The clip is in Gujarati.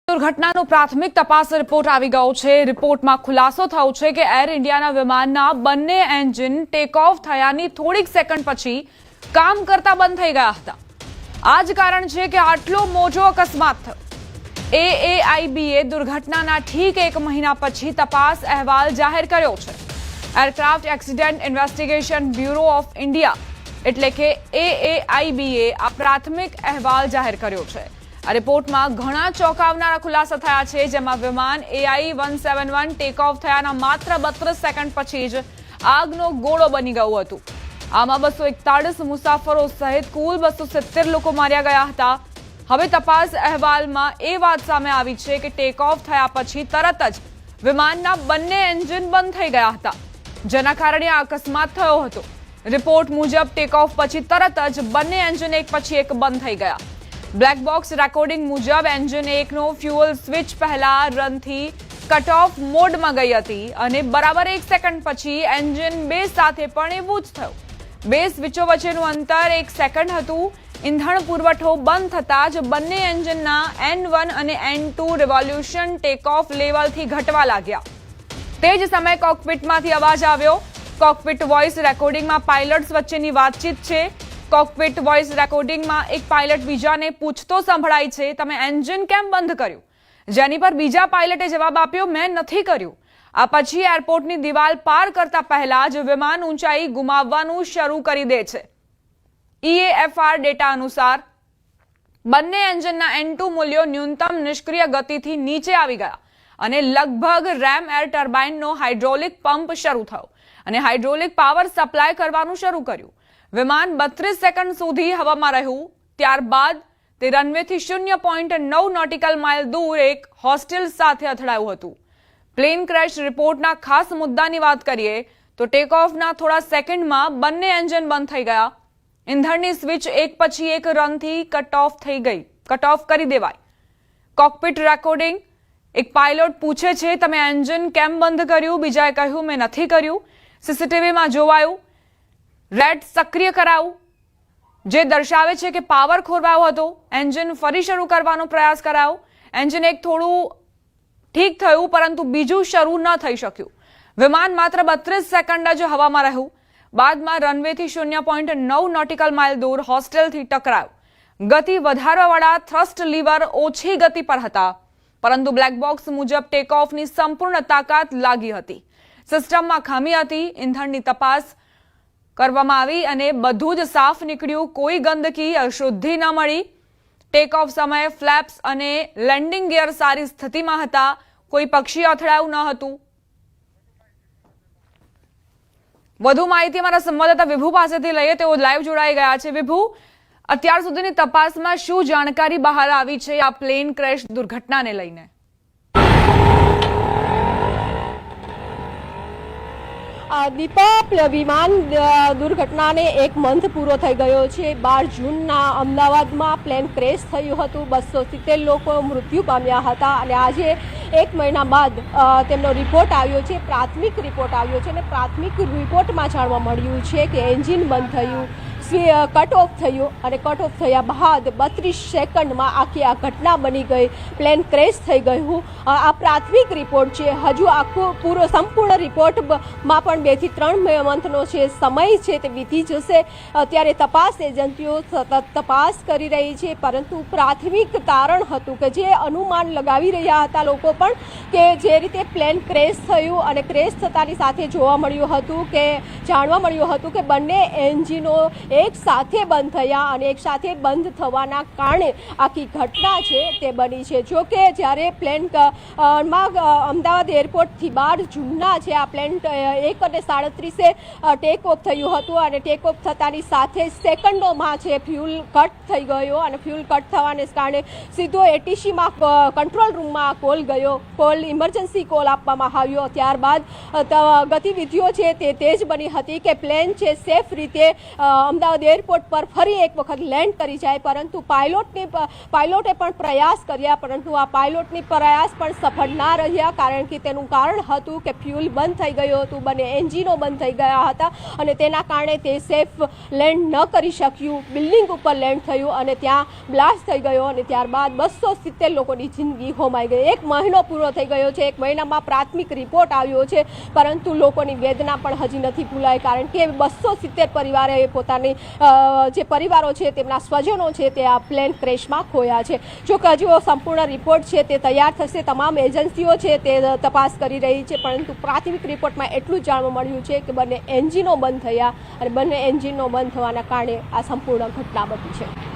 દુર્ઘટનાનો પ્રાથમિક તપાસ રિપોર્ટ આવી ગયો છે। રિપોર્ટમાં ખુલાસો થયો છે કે એર ઇન્ડિયાના વિમાનના બંને એન્જિન ટેક ઓફ થયાની થોડીક સેકન્ડ પછી કામ કરતા બંધ થઈ ગયા હતા। આ જ કારણ છે કે આટલો મોટો અકસ્માત થયો। AAIBએ દુર્ઘટનાના ઠીક એક મહિના પછી તપાસ અહેવાલ જાહેર કર્યો છે। Aircraft accident investigation bureau of India એટલે કે AAIBએ આ પ્રાથમિક અહેવાલ જાહેર કર્યો છે। આ રિપોર્ટમાં ઘણા ચોંકાવનારા ખુલાસા થયા છે, જેમાં વિમાન AI-171 ટેક ઓફ થયાના માત્ર 32 સેકન્ડ પછી જ આગનો ગોળો બની ગયું હતું। આમાં 241 મુસાફરો સહિત કુલ 270 લોકો માર્યા ગયા હતા। હવે તપાસ અહેવાલમાં એ વાત સામે આવી છે કે ટેક ઓફ થયા પછી તરત જ વિમાનના બંને એન્જિન બંધ થઈ ગયા હતા, જેના કારણે આ અકસ્માત થયો હતો। રિપોર્ટ મુજબ ટેક ઓફ પછી તરત જ બંને એન્જિન એક પછી એક બંધ થઈ ગયા। બ્લેક બોક્સ રેકોર્ડિંગ મુજબ એન્જિન 1નો ફ્યુઅલ સ્વિચ પહેલા રનથી કટ ઓફ મોડમાં ગઈ હતી અને બરાબર 1 સેકન્ડ પછી એન્જિન 2 સાથે પણ એવું જ થયું। બે સ્વિચો વચ્ચેનું અંતર 1 સેકન્ડ હતું। ઇંધણ પુરવઠો બંધ થતાં જ બંને એન્જિનના N1 અને N2 રિવોલ્યુશન ટેક ઓફ લેવલથી ઘટવા લાગ્યા। તે જ સમયે કોકપિટમાંથી અવાજ આવ્યો। કોકપિટ વોઇસ રેકોર્ડિંગમાં પાયલટ્સ વચ્ચેની વાતચીત છે। કોકપિટ વોઇસ રેકોર્ડિંગમાં એક પાયલટ બીજાને પૂછતો સંભળાય છે, તમે એન્જિન કેમ બંધ કર્યું? જેની પર બીજા પાયલટે જવાબ આપ્યો, મેં નથી કર્યું। આ પછી એરપોર્ટની દિવાલ પાર કરતા પહેલા જ વિમાન ઊંચાઈ ગુમાવવાનું શરૂ કરી દે છે। EAFR ડેટા અનુસાર બંને એન્જિનના N2 મૂલ્યો ન્યૂનતમ નિષ્ક્રિય ગતિથી નીચે આવી ગયા અને લગભગ રેમ એર ટર્બાઇનનો હાઇડ્રોલિક પંપ શરૂ થયો અને હાઇડ્રોલિક પાવર સપ્લાય કરવાનું શરૂ કર્યું। વિમાન 32 સેકન્ડ સુધી હવામાં રહ્યું। ત્યારબાદ તે રનવેથી 0.9 નોટિકલ માઇલ દૂર એક હોસ્ટેલ સાથે અથડાયું હતું। પ્લેન ક્રેશ રિપોર્ટના ખાસ મુદ્દાની વાત કરીએ તો ટેક ઓફના થોડા સેકન્ડમાં બંને એન્જિન બંધ થઈ ગયા। ઇંધણની સ્વિચ એક પછી એક રનથી કટ ઓફ કરી દેવાય। કોકપિટ રેકોર્ડિંગ, એક પાયલોટ પૂછે છે, તમે એન્જિન કેમ બંધ કર્યું? બીજાએ કહ્યું, મેં નથી કર્યું। સીસીટીવીમાં જોવાયું, રેડ સક્રિય કરાવું, જે દર્શાવે છે કે પાવર ખોરવાયો હતો। એન્જિન ફરી શરૂ કરવાનો પ્રયાસ કરાયો। એન્જિન એક થોડું ઠીક થયું, પરંતુ બીજું શરૂ ન થઈ શક્યું। વિમાન માત્ર 32 સેકન્ડ જ હવામાં રહ્યું। બાદમાં રનવેથી 0.9 નોટિકલ માઇલ દૂર હોસ્ટેલથી ટકરાયું। ગતિ વધારવાવાળા થ્રસ્ટ લીવર ઓછી ગતિ પર હતા, પરંતુ બ્લેક બોક્સ મુજબ ટેક ઓફની સંપૂર્ણ તાકાત લાગી હતી। સિસ્ટમમાં ખામી હતી। ઇંધણની તપાસ કરવામાં આવી અને બધું જ સાફ નીકળ્યું। કોઈ ગંદકી, અશુદ્ધિ ન મળી। ટેક ઓફ સમયે ફ્લેપ્સ અને લેન્ડિંગ ગિયર સારી સ્થિતિમાં હતા। કોઈ પક્ષી અથડાયું ન હતું। વધુ માહિતી અમારા સંવાદદાતા વિભુ પાસેથી લઈએ, તેઓ લાઈવ જોડાઈ ગયા છે। વિભુ, અત્યાર સુધીની તપાસમાં શું જાણકારી બહાર આવી છે આ પ્લેન ક્રેશ દુર્ઘટનાને લઈને? દીપા, વિમાન દુર્ઘટનાને 1 મંથ પૂરો થઈ ગયો છે। 12 જૂનના અમદાવાદમાં પ્લેન ક્રેશ થયું હતું। 270 લોકો મૃત્યુ પામ્યા હતા અને આજે 1 મહિના બાદ તેમનો રિપોર્ટ આવ્યો છે, પ્રાથમિક રિપોર્ટ આવ્યો છે અને પ્રાથમિક રિપોર્ટમાં જાણવા મળ્યું છે કે એન્જિન બંધ થયું, કટ ઓફ થયું અને કટ ઓફ થયા બાદ 32 સેકન્ડમાં આખી આ ઘટના બની ગઈ, પ્લેન ક્રેશ થઈ ગયું। આ પ્રાથમિક રિપોર્ટ છે। હજુ આખો સંપૂર્ણ રિપોર્ટમાં પણ 2 થી 3 મંથનો છે સમય છે તે વીતી જશે। અત્યારે તપાસ એજન્સીઓ સતત તપાસ કરી રહી છે, પરંતુ પ્રાથમિક તારણ હતું કે જે અનુમાન લગાવી રહ્યા હતા લોકો પણ, કે જે રીતે પ્લેન ક્રેશ થયું અને ક્રેશ થતાની સાથે જાણવા મળ્યું હતું કે બંને એન્જિનો એક સાથે બંધ થયા અને એક સાથે બંધ થવાના કારણે આખી ઘટના છે તે બની છે। જો કે જ્યારે પ્લેન અમદાવાદ એરપોર્ટથી 12 જૂનના છે આ પ્લેન 1:37 ટેક ઓફ થયું હતું અને ટેક ઓફ થતાની સાથે સેકન્ડોમાં છે ફ્યુલ કટ થઈ ગયો અને ફ્યુલ કટ થવાને કારણે સીધો ATCમાં કંટ્રોલ રૂમમાં કોલ ઇમરજન્સી કોલ આપવામાં આવ્યો। ત્યારબાદ ગતિવિધિઓ છે તે તેજ બની હતી કે પ્લેન છે સેફ રીતે અમદાવાદ એરપોર્ટ પર ફરી એક વખત લેન્ડ કરી જાય, પરંતુ પાયલોટે પણ પ્રયાસ કર્યા, પરંતુ આ પાયલોટની પ્રયાસ પણ સફળ ના રહ્યા, કારણ કે તેનું કારણ હતું કે ફ્યુલ બંધ થઈ ગયું હતું, બંને એન્જિનો બંધ થઈ ગયા હતા અને તેના કારણે તે સેફ લેન્ડ ન કરી શક્યું. બિલ્ડિંગ ઉપર લેન્ડ થયું અને ત્યાં બ્લાસ્ટ થઈ ગયો અને ત્યારબાદ 270 લોકોની જિંદગી હોમાઈ ગઈ. 1 મહિનો પૂરો થઈ ગયો છે. 1 મહિનામાં પ્રાથમિક રિપોર્ટ આવ્યો છે, પરંતુ લોકોની વેદના પણ હજી નથી ભૂલાઈ, કારણ કે 270 પરિવારે પોતાની જે પરિવારો છે તેમના સ્વજનો છે તે આ પ્લેન ક્રેશમાં ખોયા છે. જો કે હજુ સંપૂર્ણ રિપોર્ટ છે તે તૈયાર થશે, તમામ એજન્સીઓ છે તે તપાસ કરી રહી છે, પરંતુ પ્રાથમિક રિપોર્ટમાં એટલું જ જાણવા મળ્યું છે કે બંને એન્જિનો બંધ થયા અને બંને એન્જિનો બંધ થવાના કારણે આ સંપૂર્ણ ઘટના બની છે.